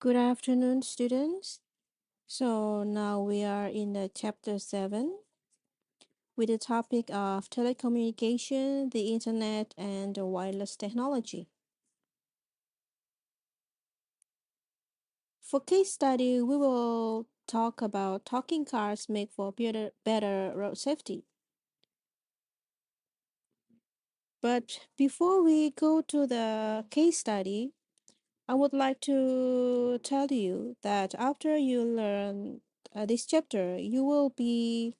Good afternoon, students. So now we are in the chapter 7 with the topic of telecommunication, the internet, and the wireless technology. For case study, we will talk about talking cars make for better road safety. But before we go to the case study, I would like to tell you that after you learn this chapter, you will be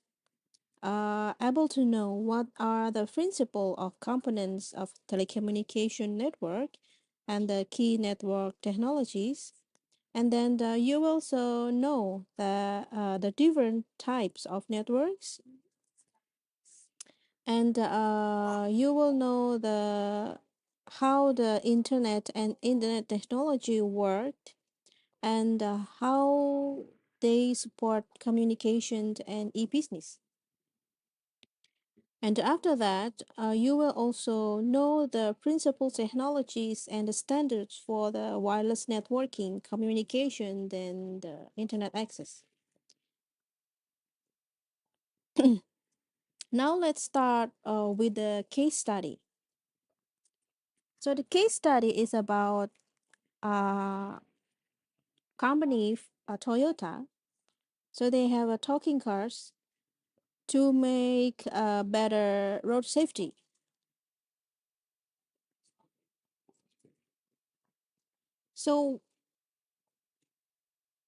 able to know what are the principal of components of telecommunication network and the key network technologies. And then you also know the different types of networks, and you will know the how the internet and internet technology worked, and how they support communication and e-business. And after that, you will also know the principal technologies and the standards for the wireless networking, communication, and internet access. Now let's start with the case study. So the case study is about a company, Toyota. So they have a talking cars to make better road safety. So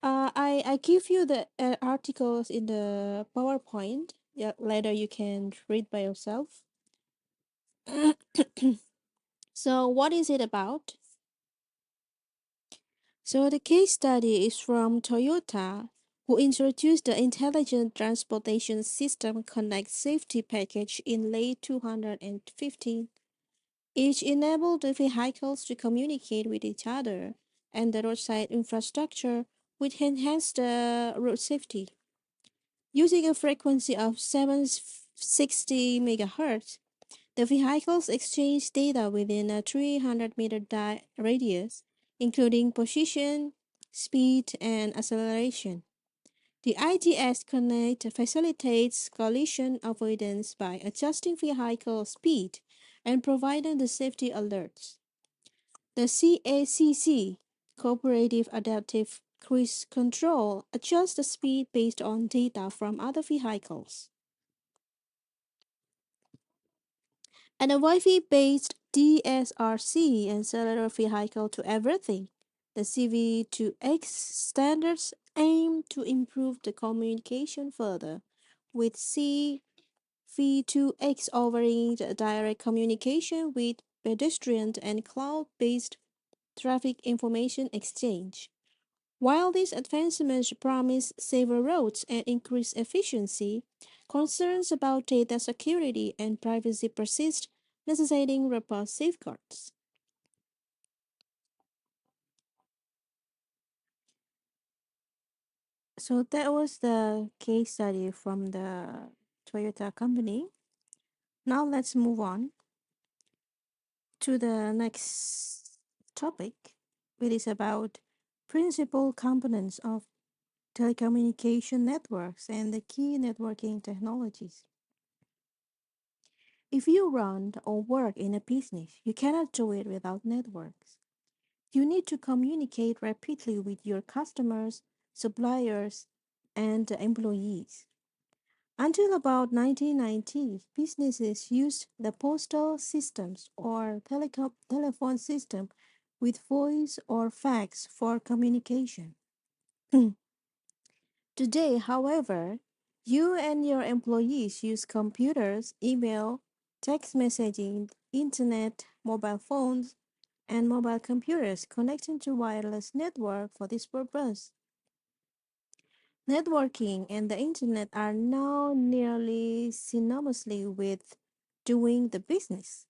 I give you the articles in the PowerPoint. Yeah, later you can read by yourself. So, what is it about? So, the case study is from Toyota, who introduced the Intelligent Transportation System Connect Safety Package in late 2015. Each enabled the vehicles to communicate with each other and the roadside infrastructure, which enhanced the road safety. Using a frequency of 760 MHz, the vehicles exchange data within a 300-meter radius, including position, speed, and acceleration. The ITS Connect facilitates collision avoidance by adjusting vehicle speed and providing the safety alerts. The CACC, Cooperative Adaptive Cruise Control, adjusts the speed based on data from other vehicles. And a Wi-Fi based DSRC and cellular vehicle to everything. The CV2X standards aim to improve the communication further, with CV2X offering the direct communication with pedestrians and cloud-based traffic information exchange. While these advancements promise safer roads and increased efficiency, concerns about data security and privacy persist, necessitating robust safeguards. So that was the case study from the Toyota company. Now let's move on to the next topic, which is about principal components of telecommunication networks and the key networking technologies. If you run or work in a business, you cannot do it without networks. You need to communicate rapidly with your customers, suppliers, and employees. Until about 1990, businesses used the postal systems or telephone system with voice or fax for communication. Today, however, you and your employees use computers, email, text messaging, internet, mobile phones, and mobile computers connecting to wireless network for this purpose. Networking and the internet are now nearly synonymously with doing the business.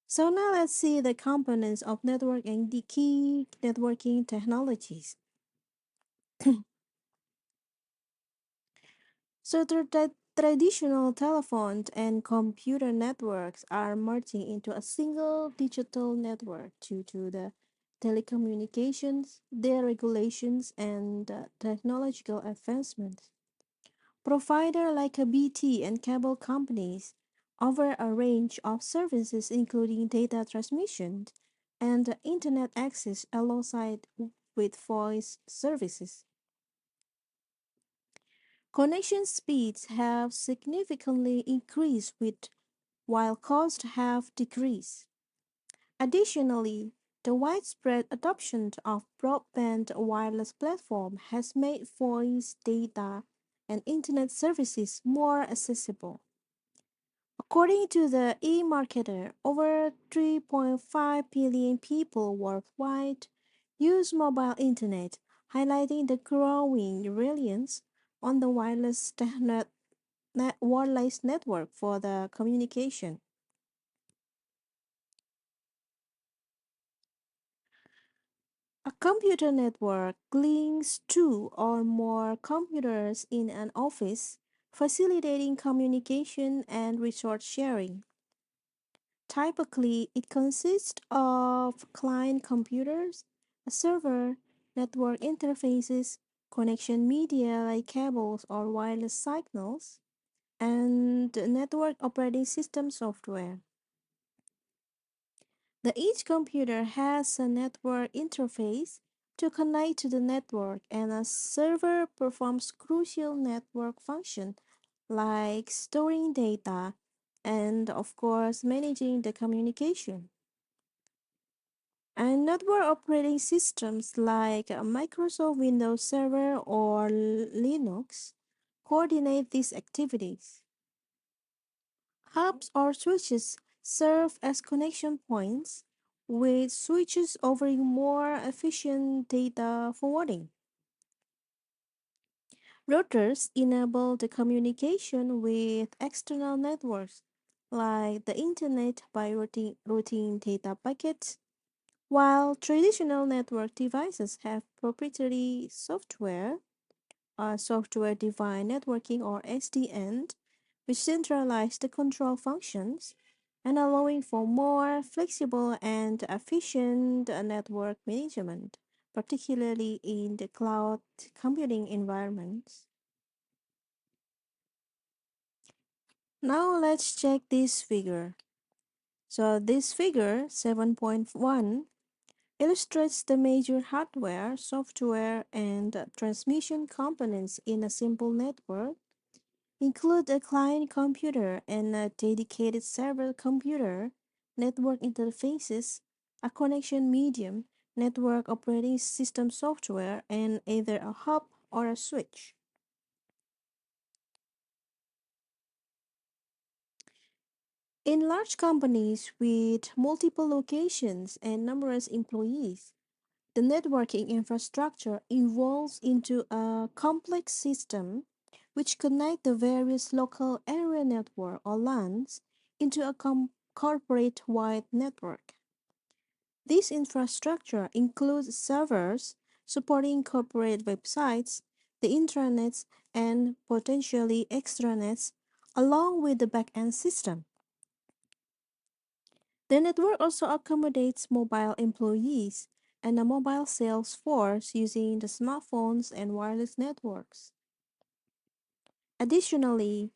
So now let's see the components of network and the key networking technologies. So the traditional telephone and computer networks are merging into a single digital network due to the telecommunications, deregulations, and technological advancements. Providers like BT and cable companies offer a range of services including data transmission and internet access alongside with voice services. Connection speeds have significantly increased with while costs have decreased. Additionally, the widespread adoption of broadband wireless platform has made voice data and internet services more accessible. According to the e-marketer, over 3.5 billion people worldwide use mobile internet, highlighting the growing reliance on the wireless network for the communication. A computer network links two or more computers in an office, facilitating communication and resource sharing. Typically, it consists of client computers, a server, network interfaces, connection media like cables or wireless signals, and network operating system software. Each computer has a network interface to connect to the network, and a server performs crucial network functions like storing data and, of course, managing the communication. And network operating systems like a Microsoft Windows Server or Linux coordinate these activities. Hubs or switches serve as connection points, with switches offering more efficient data forwarding. Routers enable the communication with external networks like the internet by routing data packets, while traditional network devices have proprietary software, software defined networking or SDN, which centralize the control functions and allowing for more flexible and efficient network management, particularly in the cloud computing environments. Now let's check this figure. So this figure 7.1 illustrates the major hardware, software, and transmission components in a simple network. Include a client computer and a dedicated server computer, network interfaces, a connection medium, network operating system software, and either a hub or a switch. In large companies with multiple locations and numerous employees, the networking infrastructure evolves into a complex system which connect the various local area network or LANs into a corporate-wide network. This infrastructure includes servers supporting corporate websites, the intranets, and potentially extranets, along with the backend system. The network also accommodates mobile employees and a mobile sales force using the smartphones and wireless networks. Additionally,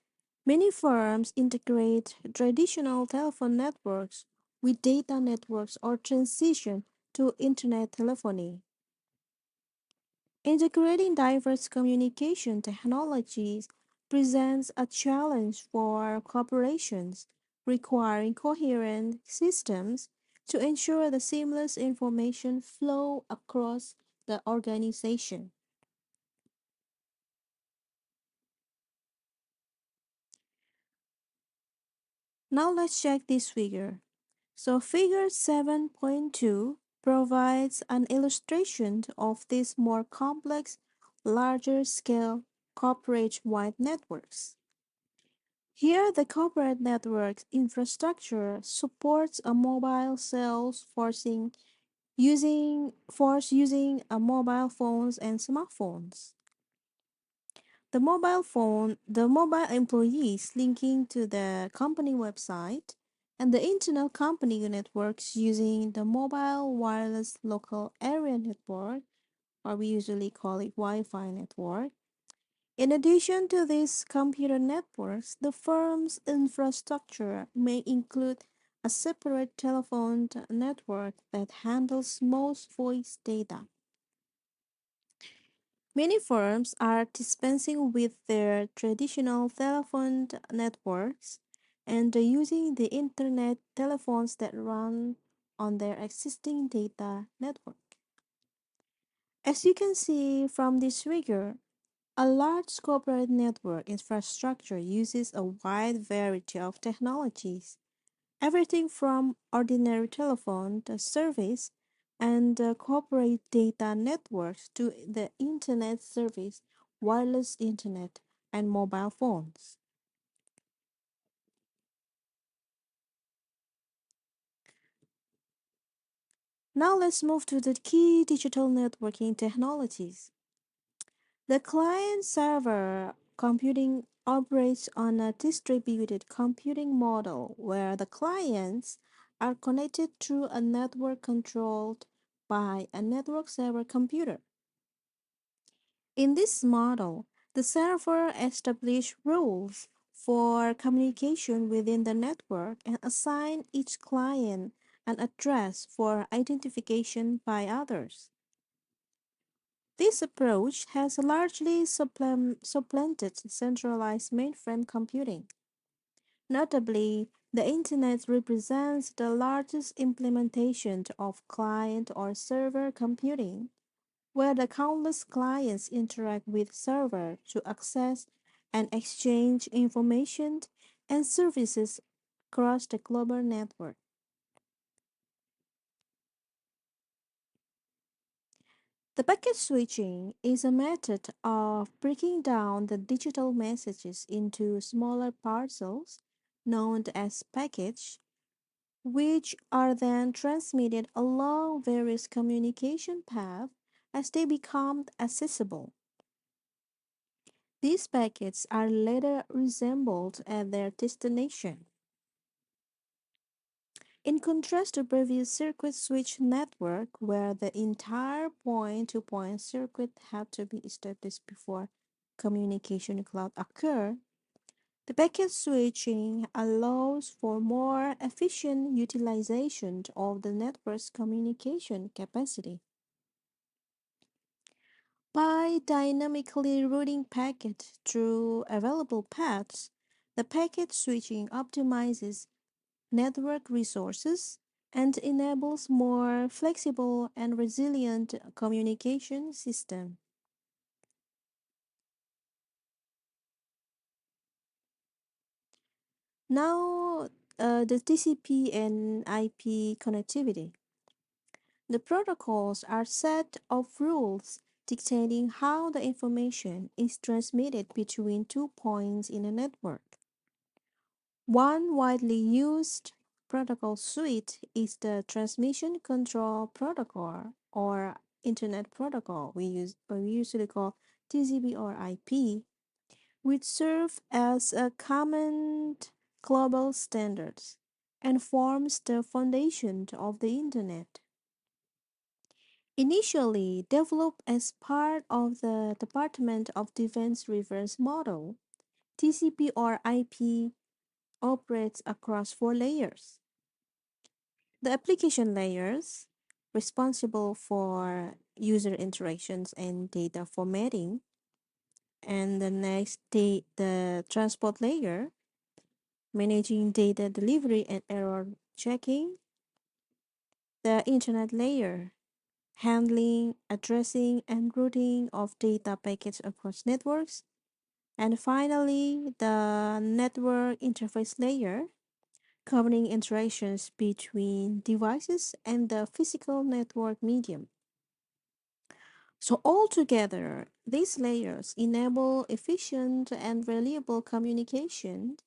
many firms integrate traditional telephone networks with data networks or transition to internet telephony. Integrating diverse communication technologies presents a challenge for corporations, requiring coherent systems to ensure the seamless information flow across the organization. Now let's check this figure. So figure 7.2 provides an illustration of these more complex, larger scale corporate-wide networks. Here, the corporate network infrastructure supports a mobile sales using mobile phones and smartphones. The mobile employees linking to the company website, And the internal company networks using the mobile wireless local area network, or we usually call it Wi Fi network. In addition to these computer networks, the firm's infrastructure may include a separate telephone network that handles most voice data. Many firms are dispensing with their traditional telephone networks and using the internet telephones that run on their existing data network. As you can see from this figure, a large corporate network infrastructure uses a wide variety of technologies, everything from ordinary telephone service and corporate data networks to the internet service, wireless internet, and mobile phones. Now let's move to the key digital networking technologies. The client server computing operates on a distributed computing model where the clients are connected through a network controlled by a network server computer. In this model, the server establishes rules for communication within the network and assign each client an address for identification by others. This approach has largely supplanted centralized mainframe computing. Notably, the Internet represents the largest implementation of client or server computing, where the countless clients interact with server to access and exchange information and services across the global network. The packet switching is a method of breaking down the digital messages into smaller parcels known as packets, which are then transmitted along various communication paths as they become accessible. These packets are later reassembled at their destination. In contrast to previous circuit switch network where the entire point-to-point circuit had to be established before communication cloud occur, the packet switching allows for more efficient utilization of the network's communication capacity. By dynamically routing packets through available paths, the packet switching optimizes network resources and enables more flexible and resilient communication system. Now, the TCP and IP connectivity. The protocols are set of rules dictating how the information is transmitted between two points in a network. One widely used protocol suite is the Transmission Control Protocol or Internet Protocol we usually call TCP or IP, which serve as a common global standards and forms the foundation of the Internet. Initially developed as part of the Department of Defense reference model, TCP or IP operates across four layers. The application layers, responsible for user interactions and data formatting, and the next, the transport layer, managing data delivery and error checking, the internet layer, handling, addressing, and routing of data packets across networks, and finally, the network interface layer, covering interactions between devices and the physical network medium. So, altogether, these layers enable efficient and reliable communication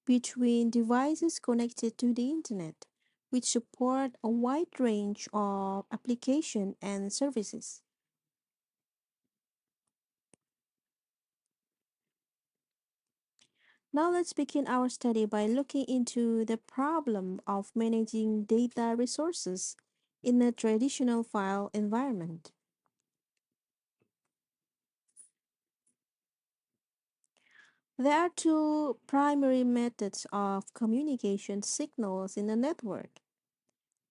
between devices connected to the internet, which support a wide range of applications and services. Now let's begin our study by looking into the problem of managing data resources in a traditional file environment. There are two primary methods of communication signals in a network,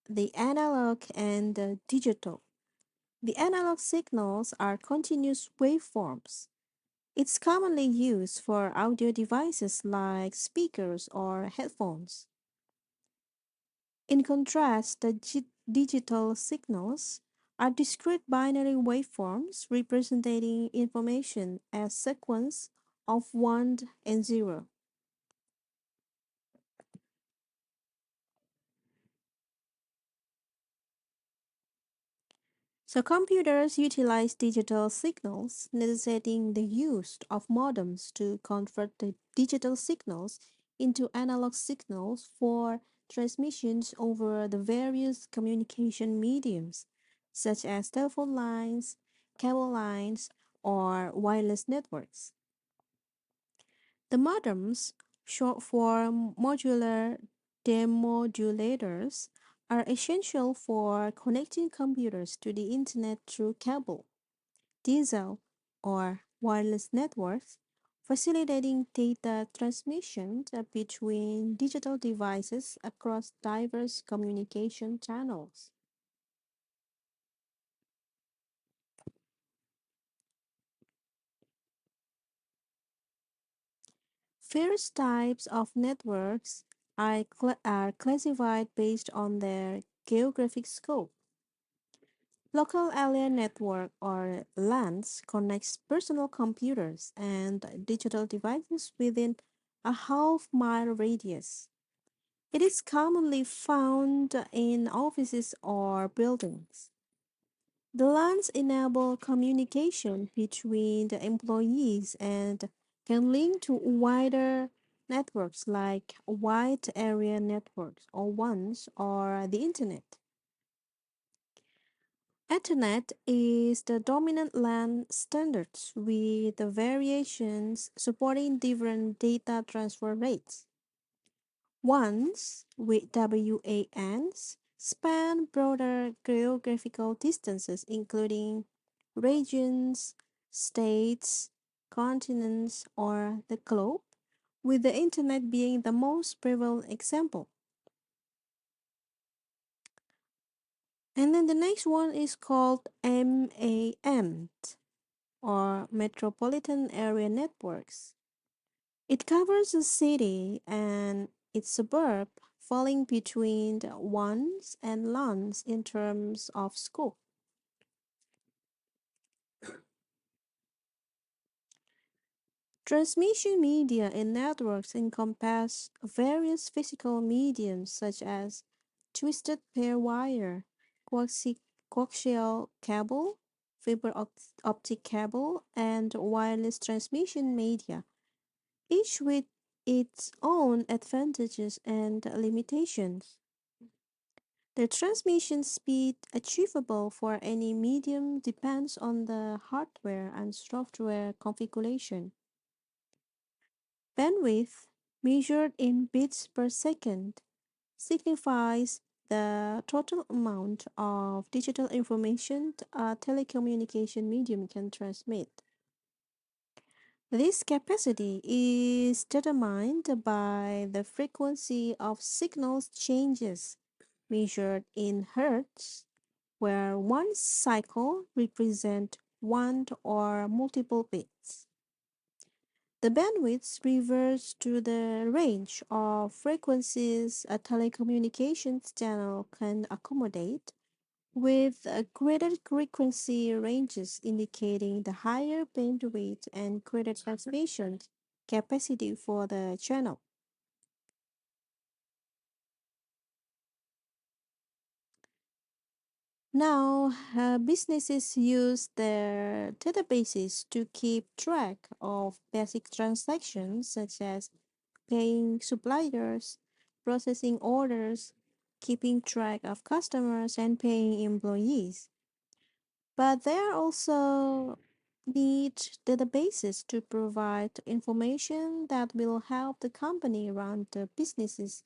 the analog and the digital. The analog signals are continuous waveforms. It's commonly used for audio devices like speakers or headphones. In contrast, the digital signals are discrete binary waveforms representing information as sequence of 1 and 0. So computers utilize digital signals, necessitating the use of modems to convert the digital signals into analog signals for transmissions over the various communication mediums, such as telephone lines, cable lines, or wireless networks. The modems, short for modular demodulators, are essential for connecting computers to the internet through cable, diesel, or wireless networks, facilitating data transmission between digital devices across diverse communication channels. Various types of networks are classified based on their geographic scope. Local area network or LANs connects personal computers and digital devices within a half-mile radius. It is commonly found in offices or buildings. The LANs enable communication between the employees and can link to wider networks like wide area networks or ones or the internet. Ethernet is the dominant LAN standards with the variations supporting different data transfer rates. Ones with WANs span broader geographical distances, including regions, states, continents, or the globe, with the internet being the most prevalent example. And then the next one is called MAM, or Metropolitan Area Networks. It covers a city and its suburb, falling between the ones and lawns in terms of scope. Transmission media in networks encompass various physical mediums such as twisted pair wire, coaxial cable, optic cable, and wireless transmission media, each with its own advantages and limitations. The transmission speed achievable for any medium depends on the hardware and software configuration. Bandwidth, measured in bits per second, signifies the total amount of digital information a telecommunication medium can transmit. This capacity is determined by the frequency of signals changes measured in hertz, where one cycle represents one or multiple bits. The bandwidth refers to the range of frequencies a telecommunications channel can accommodate, with greater frequency ranges indicating the higher bandwidth and greater transmission capacity for the channel. Now, businesses use their databases to keep track of basic transactions such as paying suppliers, processing orders, keeping track of customers, and paying employees. But there are also need databases to provide information that will help the company run the businesses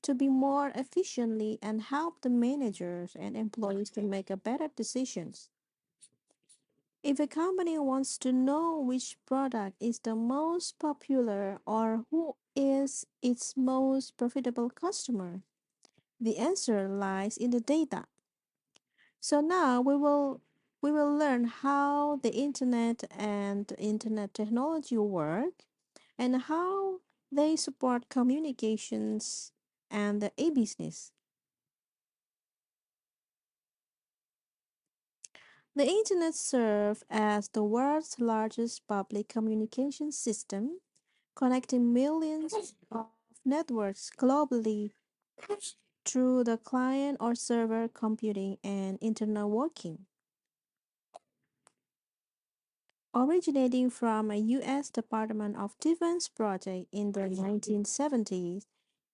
to be more efficiently and help the managers and employees to make a better decisions. If a company wants to know which product is the most popular or who is its most profitable customer, the answer lies in the data. So now we will learn how the internet and internet technology work and how they support communications and the e-business. The internet serves as the world's largest public communication system, connecting millions of networks globally through the client or server computing and internet working. Originating from a US Department of Defense project in the 1970s,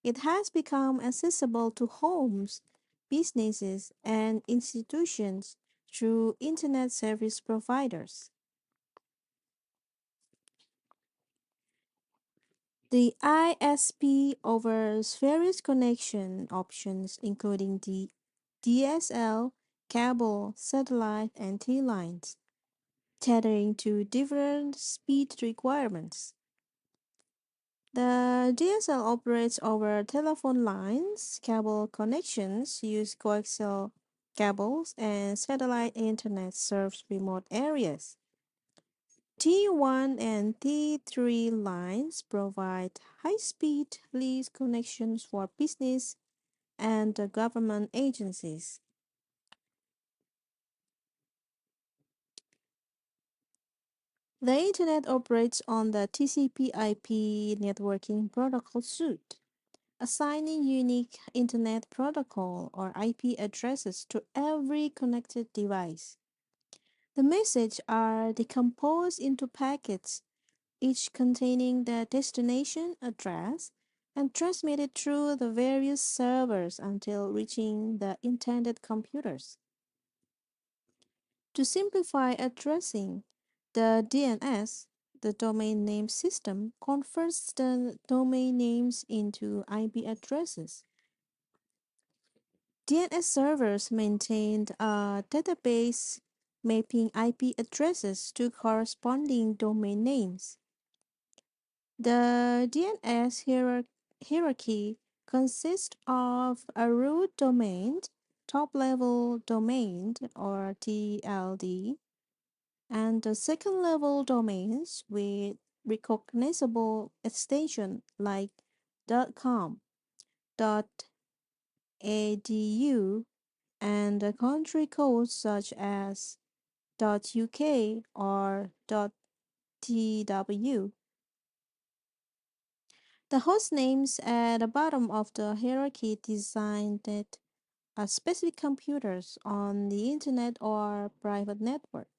it has become accessible to homes, businesses, and institutions through internet service providers. The ISP offers various connection options, including the DSL, cable, satellite, and T lines, catering to different speed requirements. The DSL operates over telephone lines, cable connections use coaxial cables, and satellite internet serves remote areas. T1 and T3 lines provide high-speed lease connections for business and the government agencies. The Internet operates on the TCP/IP networking protocol suite, assigning unique Internet Protocol or IP addresses to every connected device. The messages are decomposed into packets, each containing the destination address, and transmitted through the various servers until reaching the intended computers. To simplify addressing, the DNS, the domain name system, converts the domain names into IP addresses. DNS servers maintain a database mapping IP addresses to corresponding domain names. The DNS hierarchy consists of a root domain, top level domain or TLD, and the second level domains with recognizable extension like .com, .edu, and the country codes such as .uk or .tw. The host names at the bottom of the hierarchy designated as specific computers on the internet or private networks.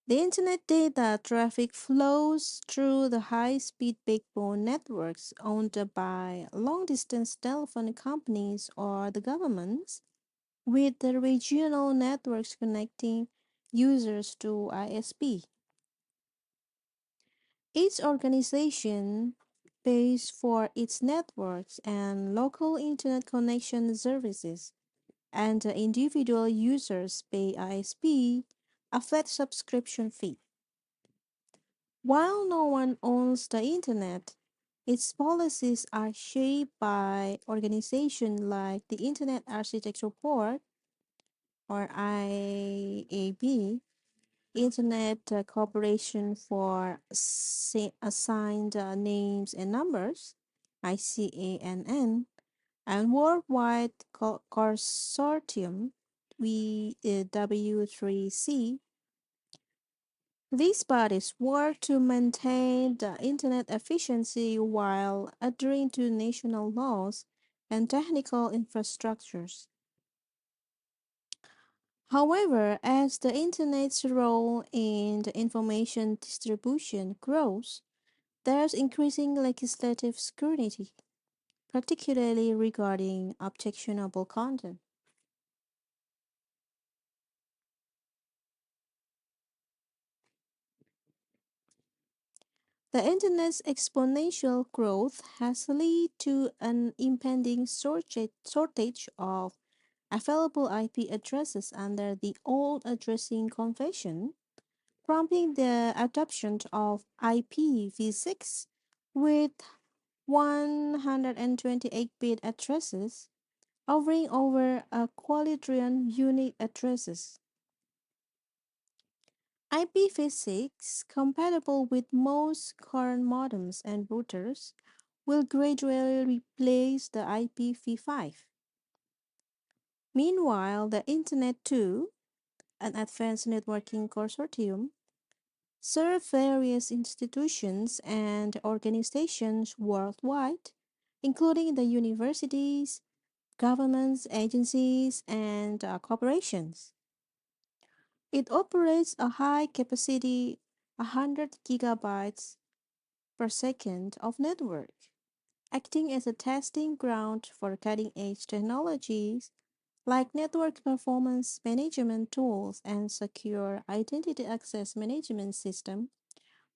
The internet data traffic flows through the high-speed backbone networks owned by long-distance telephone companies or the governments, with the regional networks connecting users to ISP. Each organization pays for its networks and local internet connection services, and the individual users pay ISP a flat subscription fee. While no one owns the internet, its policies are shaped by organizations like the Internet Architecture Board or IAB, Internet Corporation for Assigned Names and Numbers, ICANN, and Worldwide Consortium, W3C. These bodies work to maintain the internet efficiency while adhering to national laws and technical infrastructures. However, as the internet's role in the information distribution grows, there's increasing legislative scrutiny. particularly regarding objectionable content. The Internet's exponential growth has led to an impending shortage of available IP addresses under the old addressing convention, prompting the adoption of IPv6 with 128-bit addresses, offering over a quadrillion unique addresses. IPv6, compatible with most current modems and routers, will gradually replace the IPv5. Meanwhile, the Internet 2, an advanced networking consortium, serve various institutions and organizations worldwide, including the universities, governments, agencies, and corporations. It operates a high capacity 100 gigabytes per second of network, acting as a testing ground for cutting edge technologies like network performance management tools and secure identity access management system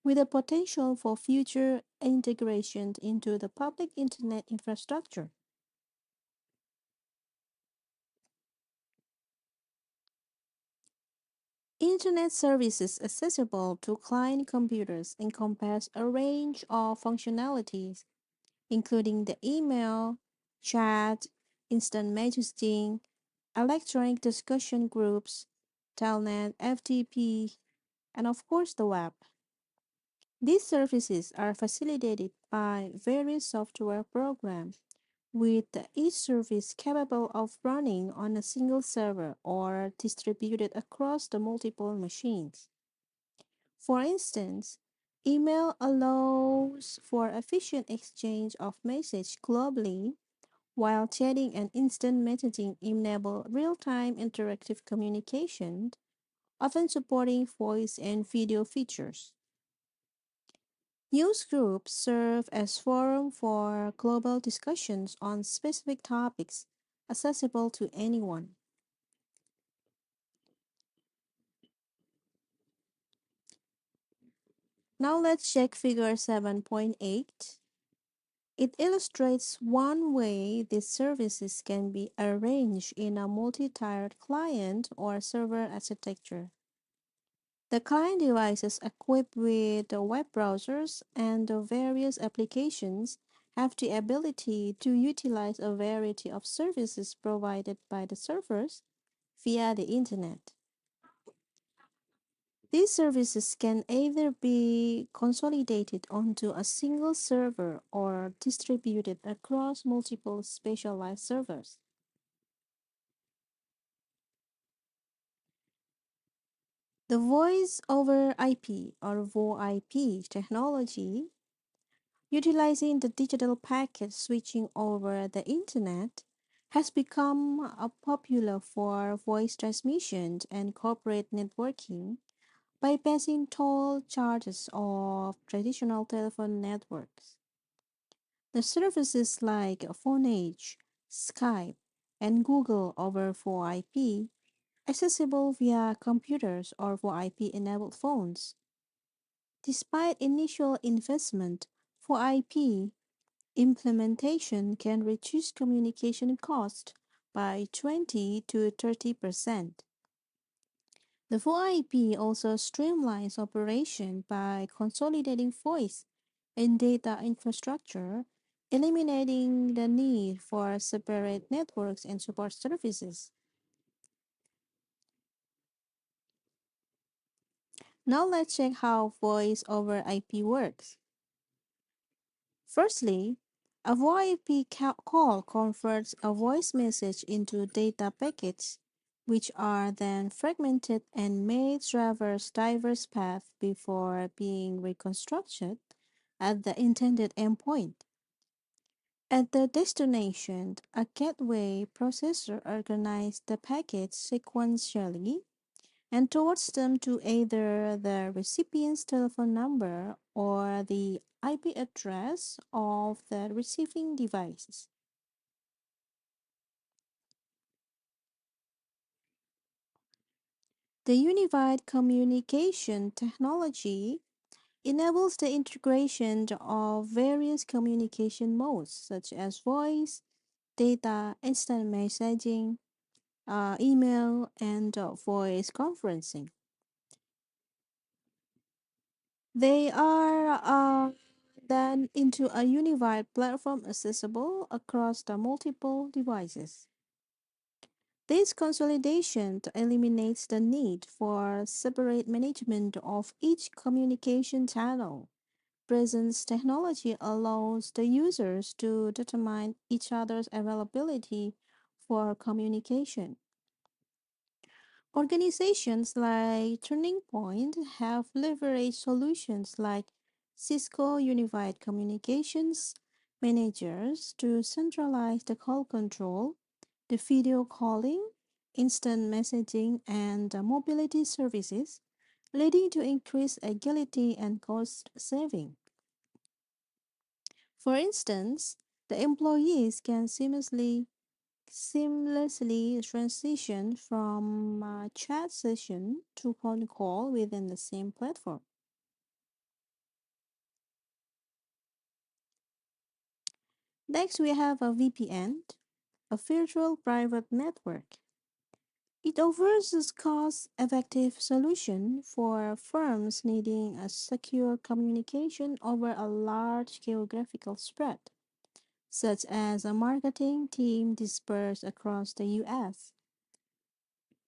with the potential for future integration into the public internet infrastructure. Internet services accessible to client computers encompass a range of functionalities, including the email, chat, instant messaging, electronic discussion groups, telnet, FTP, and of course the web. These services are facilitated by various software programs with each service capable of running on a single server or distributed across the multiple machines. For instance, email allows for efficient exchange of messages globally, while chatting and instant messaging enable real-time interactive communication, often supporting voice and video features. News groups serve as forum for global discussions on specific topics accessible to anyone. Now let's check figure 7.8. It illustrates one way these services can be arranged in a multi-tiered client or server architecture. The client devices equipped with the web browsers and the various applications have the ability to utilize a variety of services provided by the servers via the internet. These services can either be consolidated onto a single server or distributed across multiple specialized servers. The voice over IP or VoIP technology, utilizing the digital packet switching over the internet, has become popular for voice transmission and corporate networking, bypassing toll charges of traditional telephone networks. The services like PhoneAge, Skype, and Google over VoIP, accessible via computers or VoIP-enabled phones. Despite initial investment, VoIP implementation can reduce communication cost by 20 to 30%. The VoIP also streamlines operation by consolidating voice and data infrastructure, eliminating the need for separate networks and support services. Now let's check how voice over IP works. Firstly, a VoIP call converts a voice message into data packets, which are then fragmented and may traverse diverse paths before being reconstructed at the intended endpoint. At the destination, a gateway processor organizes the packets sequentially, and towards them to either the recipient's telephone number or the IP address of the receiving device. The unified communication technology enables the integration of various communication modes such as voice, data, instant messaging, email, and voice conferencing. They are then into a unified platform accessible across the multiple devices. This consolidation eliminates the need for separate management of each communication channel. Presence technology allows the users to determine each other's availability for communication. Organizations like Turning Point have leveraged solutions like Cisco Unified Communications Managers to centralize the call control, the video calling, instant messaging, and mobility services, leading to increased agility and cost saving. For instance, the employees can seamlessly transition from a chat session to phone call within the same platform. Next, we have a VPN, a virtual private network. It offers a cost-effective solution for firms needing a secure communication over a large geographical spread, such as a marketing team dispersed across the US.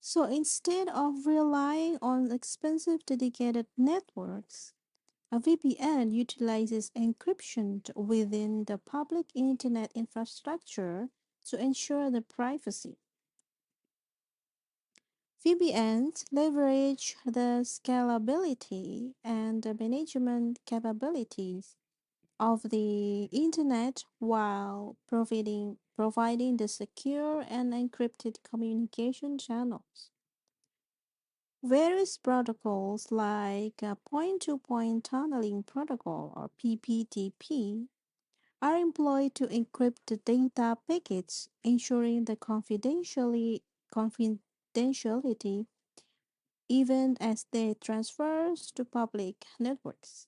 So instead of relying on expensive dedicated networks, a VPN utilizes encryption within the public internet infrastructure to ensure the privacy. VPNs leverage the scalability and the management capabilities of the internet while providing the secure and encrypted communication channels. Various protocols like point-to-point tunneling protocol or PPTP are employed to encrypt the data packets, ensuring the confidentiality even as they transfers to public networks.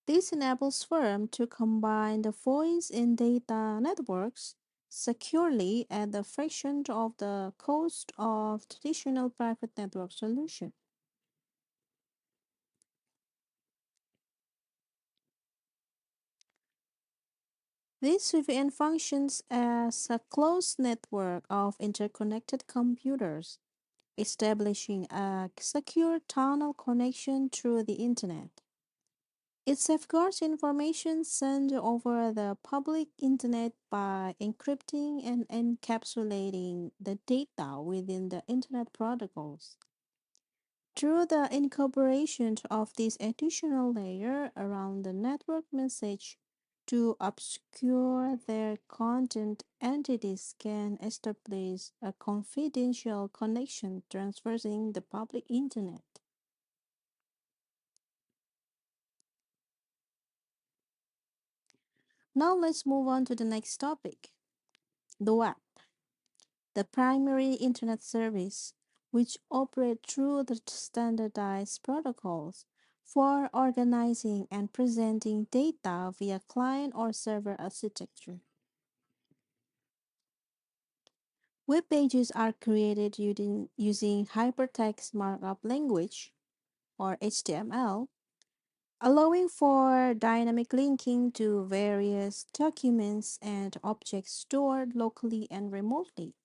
This enables firms to combine the voice and data networks securely at the fraction of the cost of traditional private network solutions. This VPN functions as a closed network of interconnected computers, establishing a secure tunnel connection through the Internet. It safeguards information sent over the public Internet by encrypting and encapsulating the data within the Internet protocols. Through the incorporation of this additional layer around the network message to obscure their content, entities can establish a confidential connection traversing the public internet. Now let's move on to the next topic, the web, the primary internet service, which operate through the standardized protocols for organizing and presenting data via client or server architecture. Web pages are created using hypertext markup language or HTML, allowing for dynamic linking to various documents and objects stored locally and remotely.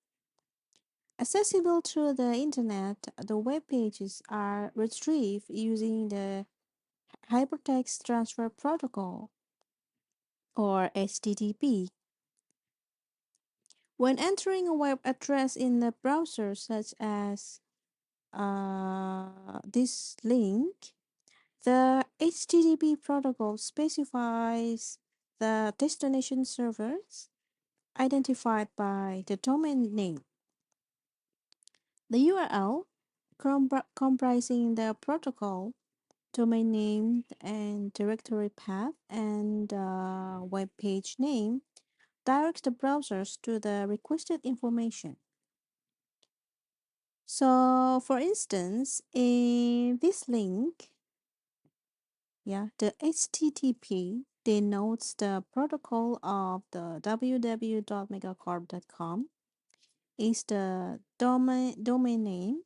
Accessible through the internet, the web pages are retrieved using the Hypertext Transfer Protocol or HTTP. When entering a web address in the browser, such as this link, the HTTP protocol specifies the destination servers identified by the domain name. The URL comprising the protocol, domain name, and directory path, and web page name, directs the browsers to the requested information. So, for instance, in this link, yeah, the HTTP denotes the protocol of the www.megacorp.com is the domain name,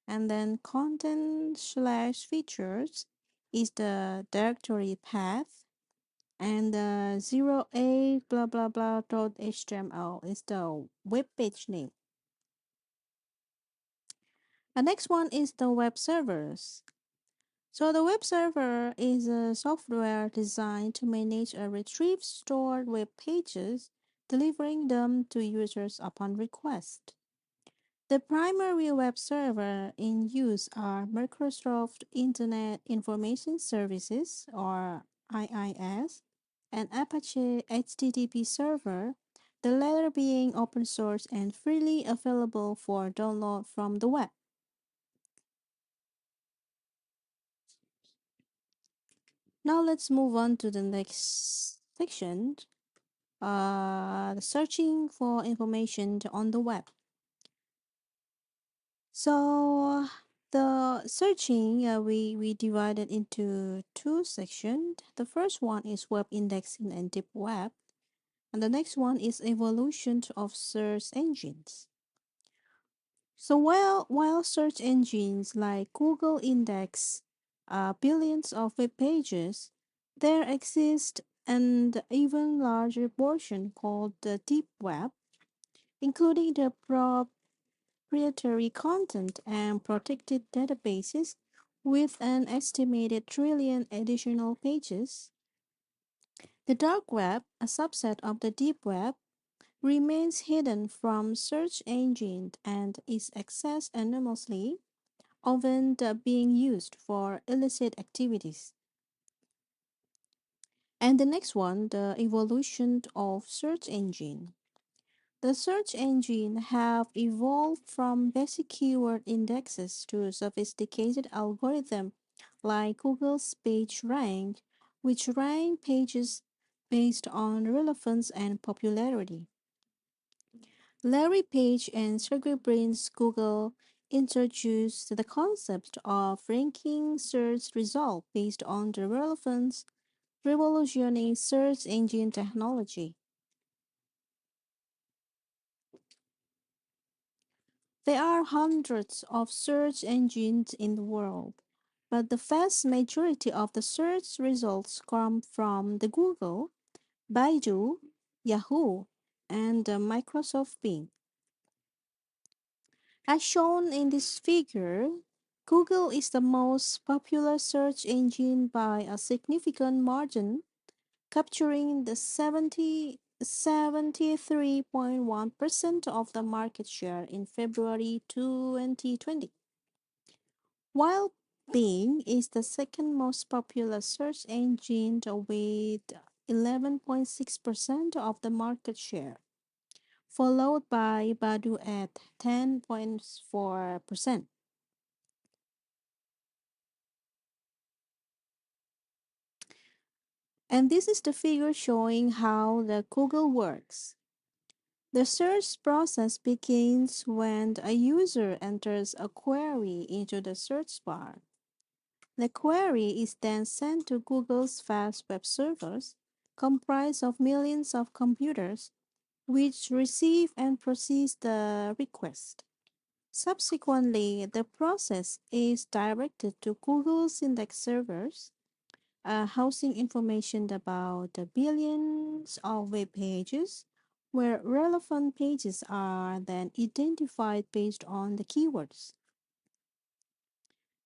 and then content slash features is the directory path, and the 08 blah blah blah dot html is the web page name. The next one is the web servers. So the web server is a software designed to manage and retrieve stored web pages, delivering them to users upon request. The primary web server in use are Microsoft Internet Information Services or IIS and Apache HTTP server, the latter being open source and freely available for download from the web. Now let's move on to the next section, the searching for information on the web. So the searching we divided into two sections. The first one is web indexing and deep web, and the next one is evolution of search engines. So while search engines like Google index billions of web pages, there exists an even larger portion called the deep web, including the proprietary content and protected databases with an estimated trillion additional pages. The dark web, a subset of the deep web, remains hidden from search engines and is accessed anonymously, often being used for illicit activities. And the next one, the evolution of search engine. The search engine have evolved from basic keyword indexes to sophisticated algorithms like Google's PageRank, which rank pages based on relevance and popularity. Larry Page and Sergey Brin's Google introduced the concept of ranking search results based on the relevance, revolutioning search engine technology. There are hundreds of search engines in the world, but the vast majority of the search results come from the Google, Baidu, Yahoo, and Microsoft Bing. As shown in this figure, Google is the most popular search engine by a significant margin, capturing the 73.1% of the market share in February 2020. While Bing is the second most popular search engine with 11.6% of the market share, followed by Baidu at 10.4%. And this is the figure showing how the Google works. The search process begins when a user enters a query into the search bar. The query is then sent to Google's vast web servers, comprised of millions of computers, which receive and process the request. Subsequently, the process is directed to Google's index servers, housing information about the billions of web pages, where relevant pages are then identified based on the keywords.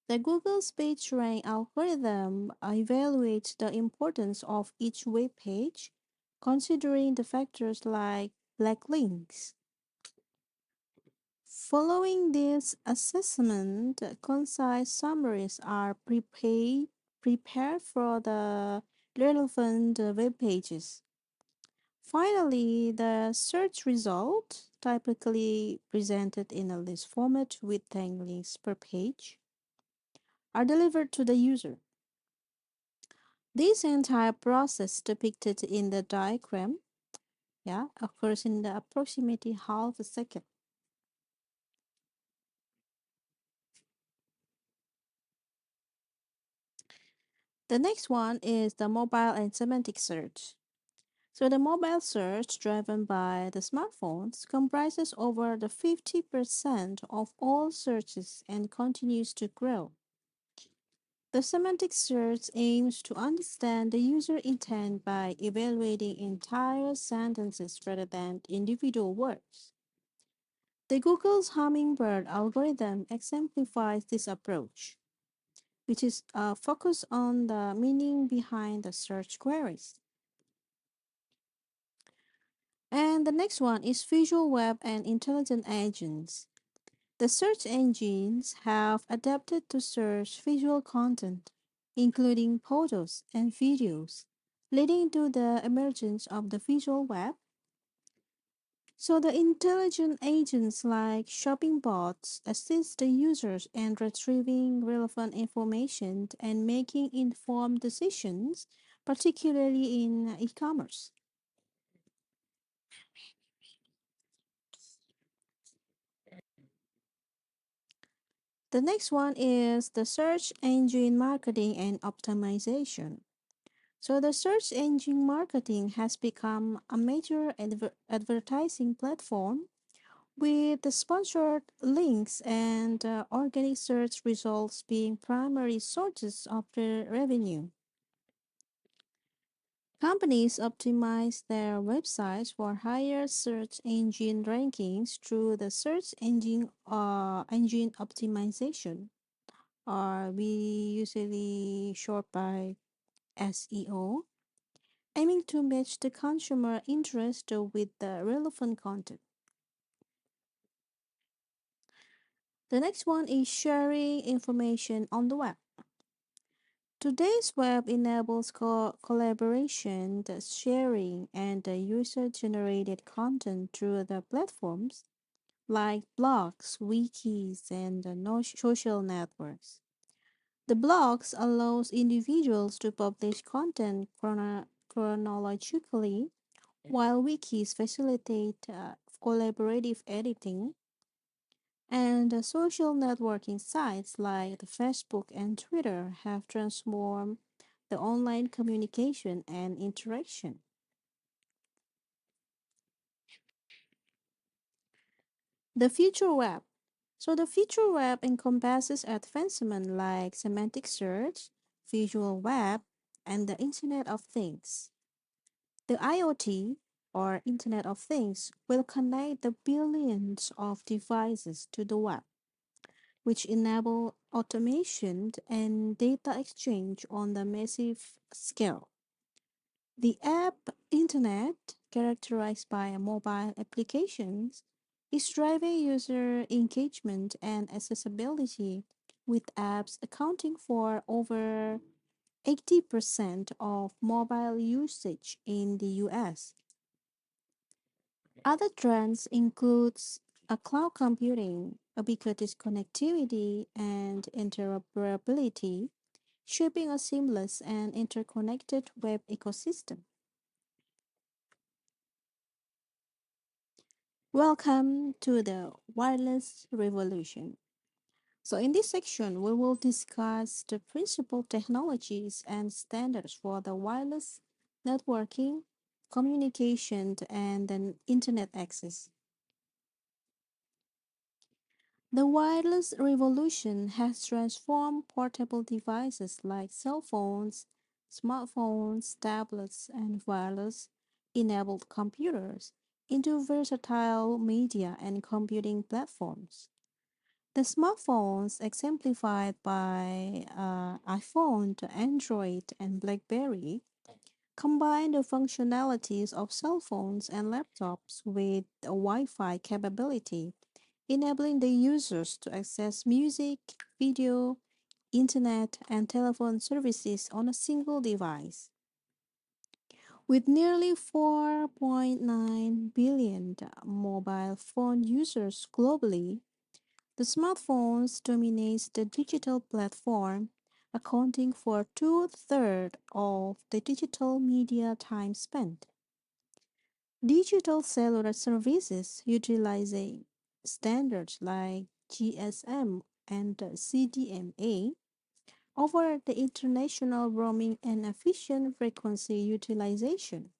The Google's PageRank algorithm evaluates the importance of each web page, considering the factors like backlinks. Following this assessment, concise summaries are prepared for the relevant web pages. Finally, the search result typically presented in a list format with 10 links per page, are delivered to the user. This entire process depicted in the diagram, occurs in the approximately half a second. The next one is the mobile and semantic search. So the mobile search driven by the smartphones comprises over the 50% of all searches and continues to grow. The semantic search aims to understand the user intent by evaluating entire sentences rather than individual words. The Google's Hummingbird algorithm exemplifies this approach, which is focused on the meaning behind the search queries. And the next one is visual web and intelligent agents. The search engines have adapted to search visual content, including photos and videos, leading to the emergence of the visual web. So the intelligent agents like shopping bots assist the users in retrieving relevant information and making informed decisions, particularly in e-commerce. The next one is the search engine marketing and optimization. So the search engine marketing has become a major advertising platform with the sponsored links and organic search results being primary sources of the revenue. Companies optimize their websites for higher search engine rankings through the search engine optimization, or we usually short by SEO, aiming to match the consumer interest with the relevant content. The next one is sharing information on the web. Today's web enables collaboration, the sharing, and the user generated content through the platforms like blogs, wikis, and the social networks. The blogs allows individuals to publish content chronologically, while wikis facilitate collaborative editing, and the social networking sites like the Facebook and Twitter have transformed the online communication and interaction. The future web. So the future web encompasses advancements like semantic search, visual web, and the Internet of Things. The IoT, or Internet of Things, will connect the billions of devices to the web, which enable automation and data exchange on the massive scale. The app internet, characterized by mobile applications, is driving user engagement and accessibility, with apps accounting for over 80% of mobile usage in the US. Other trends includes cloud computing, ubiquitous connectivity, and interoperability, shaping a seamless and interconnected web ecosystem. Welcome to the wireless revolution. So, in this section, we will discuss the principal technologies and standards for the wireless networking, communication, and then internet access. The wireless revolution has transformed portable devices like cell phones, smartphones, tablets, and wireless enabled computers into versatile media and computing platforms. The smartphones, exemplified by iPhone to Android and BlackBerry, combine the functionalities of cell phones and laptops with a Wi Fi capability, enabling the users to access music, video, internet, and telephone services on a single device. With nearly 4.9 billion mobile phone users globally, the smartphones dominates the digital platform, accounting for two-thirds of the digital media time spent. Digital cellular services utilizing standards like GSM and CDMA offer the international roaming and efficient frequency utilization.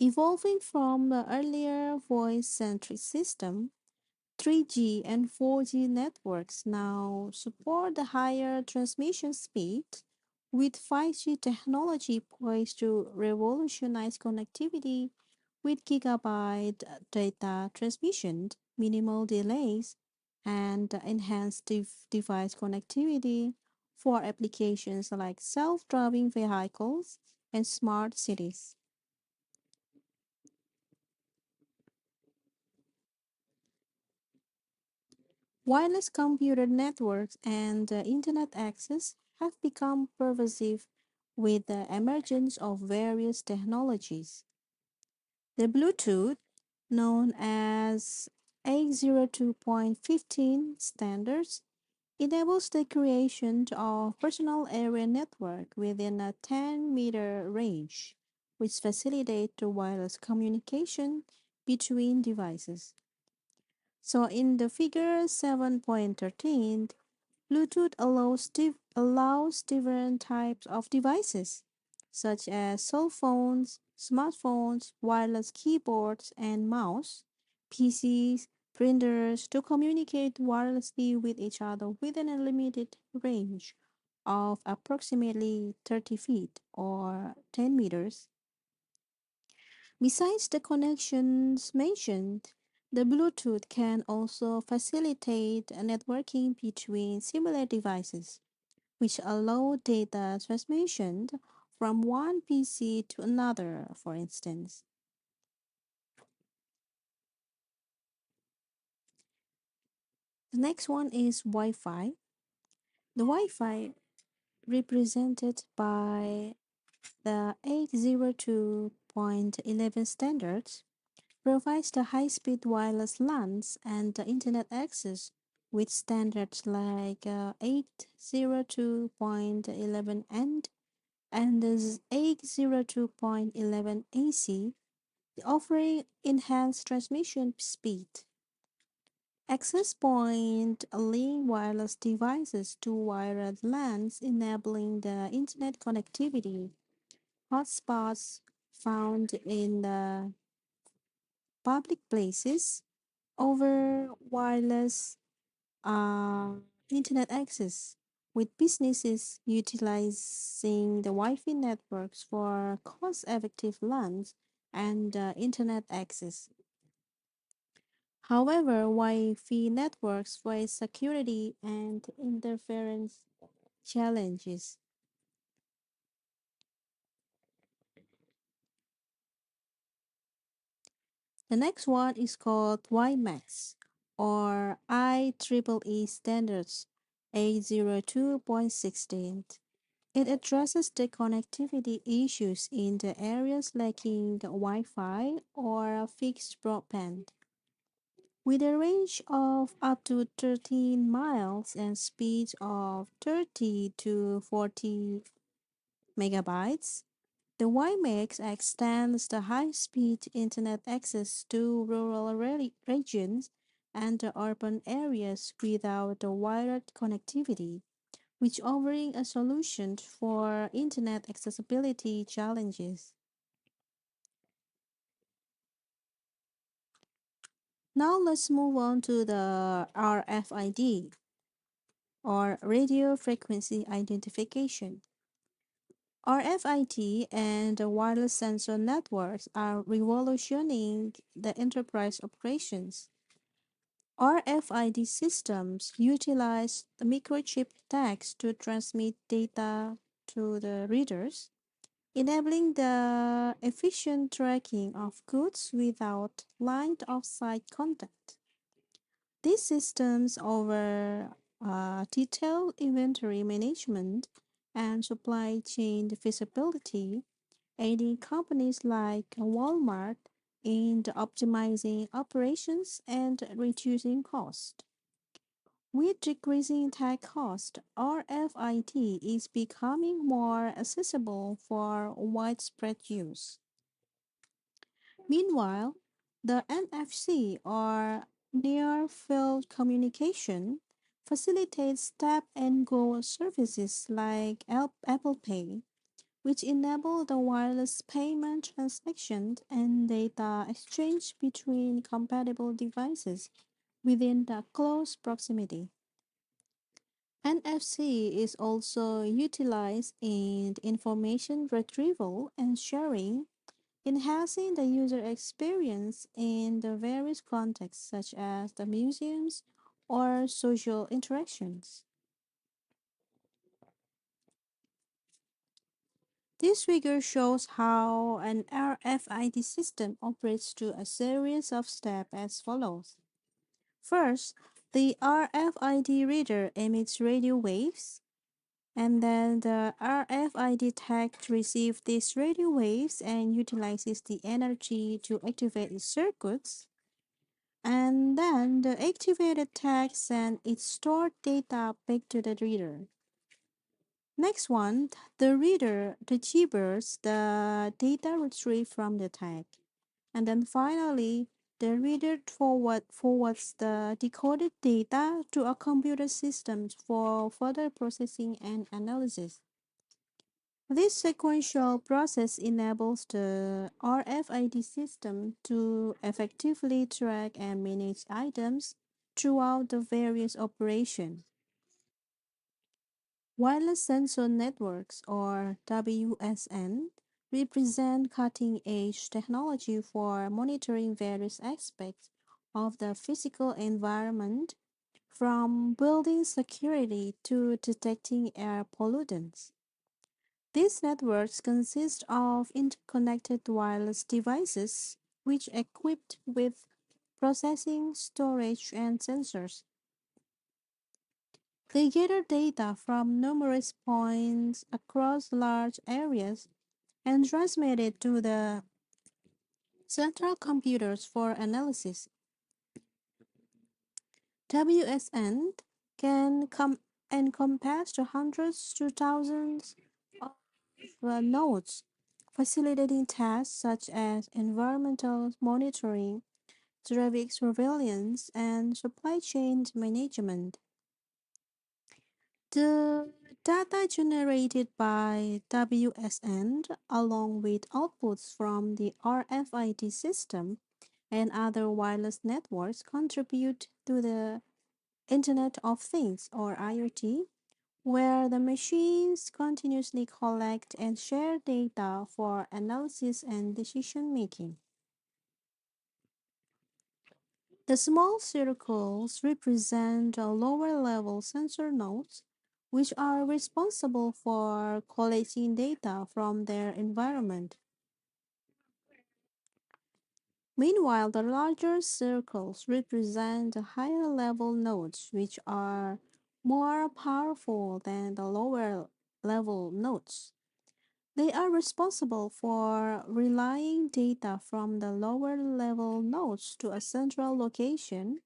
Evolving from the earlier voice-centric system, 3G and 4G networks now support the higher transmission speed, with 5G technology poised to revolutionize connectivity with gigabyte data transmission, minimal delays, and enhanced device connectivity for applications like self-driving vehicles and smart cities. Wireless computer networks and internet access have become pervasive with the emergence of various technologies. The Bluetooth, known as 802.15 standards, enables the creation of personal area network within a 10-meter range, which facilitate the wireless communication between devices. So in the figure 7.13, Bluetooth allows different types of devices, such as cell phones, smartphones, wireless keyboards and mouse, PCs, printers to communicate wirelessly with each other within a limited range of approximately 30 feet or 10 meters. Besides the connections mentioned, the Bluetooth can also facilitate networking between similar devices, which allow data transmission from one PC to another, for instance. The next one is Wi Fi. The Wi Fi, represented by the 802.11 standards, provides the high-speed wireless LANs and the internet access with standards like 802.11n and the 802.11 AC, offering enhanced transmission speed. Access point link wireless devices to wired LANs, enabling the internet connectivity. Hotspots found in the public places over wireless internet access, with businesses utilizing the Wi-Fi networks for cost-effective LANs and internet access. However, Wi-Fi networks face security and interference challenges. The next one is called WiMAX or IEEE standards 802.16. It addresses the connectivity issues in the areas lacking Wi-Fi or fixed broadband. With a range of up to 13 miles and speeds of 30 to 40 megabytes, the WiMAX extends the high-speed internet access to rural regions and the urban areas without the wired connectivity, which offering a solution for internet accessibility challenges. Now let's move on to the RFID or radio frequency identification. RFID and the wireless sensor networks are revolutionizing the enterprise operations. RFID systems utilize the microchip tags to transmit data to the readers, enabling the efficient tracking of goods without line of sight contact. These systems offer detailed inventory management and supply chain visibility, aiding companies like Walmart in optimizing operations and reducing cost. With decreasing tech cost, RFID is becoming more accessible for widespread use. Meanwhile, the NFC or Near Field Communication facilitates tap and go services like Apple Pay, which enable the wireless payment transactions and data exchange between compatible devices within the close proximity. NFC is also utilized in information retrieval and sharing, enhancing the user experience in the various contexts such as the museums or social interactions. This figure shows how an RFID system operates through a series of steps as follows. First, the RFID reader emits radio waves, and then the RFID tag receives these radio waves and utilizes the energy to activate its circuits. And then the activated tag sends its stored data back to the reader. Next one, the reader retrieves the data retrieved from the tag. And then finally, the reader forwards the decoded data to a computer system for further processing and analysis. This sequential process enables the RFID system to effectively track and manage items throughout the various operations. Wireless sensor networks, or WSN, represent cutting edge technology for monitoring various aspects of the physical environment, from building security to detecting air pollutants. These networks consist of interconnected wireless devices which equipped with processing, storage, and sensors. They gather data from numerous points across large areas and transmit it to the central computers for analysis. WSN can encompass the hundreds to thousands of nodes, facilitating tasks such as environmental monitoring, traffic surveillance, and supply chain management. The data generated by WSN, along with outputs from the RFID system and other wireless networks, contribute to the Internet of Things, or IoT, where the machines continuously collect and share data for analysis and decision making. The small circles represent the lower level sensor nodes, which are responsible for collecting data from their environment. Meanwhile, the larger circles represent the higher level nodes, which are more powerful than the lower level nodes. They are responsible for relaying data from the lower level nodes to a central location,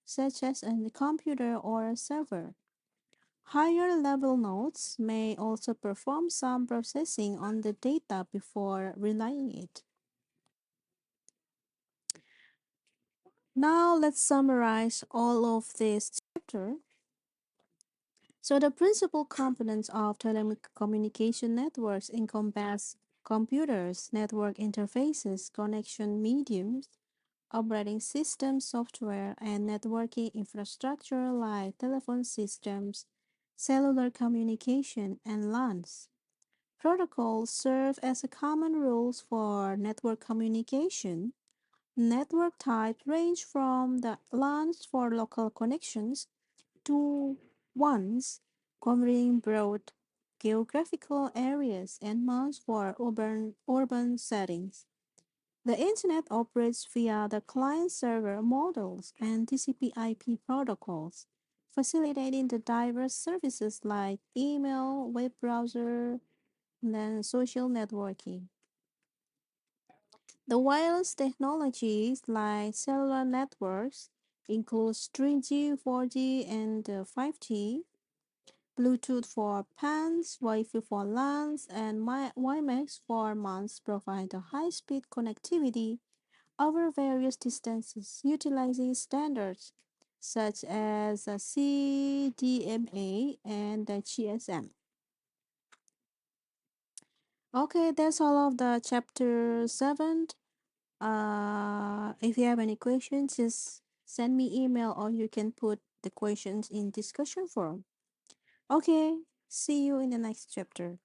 such as a computer or a server. Higher level nodes may also perform some processing on the data before relaying it. Now let's summarize all of this chapter. So the principal components of telecommunication networks encompass computers, network interfaces, connection mediums, operating system software, and networking infrastructure like telephone systems, cellular communication, and LANs. Protocols serve as a common rules for network communication. Network types range from the LANs for local connections to ones covering broad geographical areas and MANs for urban settings. The Internet operates via the client-server models and TCP/IP protocols, facilitating the diverse services like email, web browser, and then social networking. The wireless technologies like cellular networks includes 3G, 4G, and 5G, Bluetooth for PANs, Wi-Fi for LANs, and WiMAX for MANs provide a high-speed connectivity over various distances utilizing standards such as CDMA and the GSM. Okay, that's all of the chapter 7. If you have any questions, just send me email or you can put the questions in discussion forum. Okay, see you in the next chapter.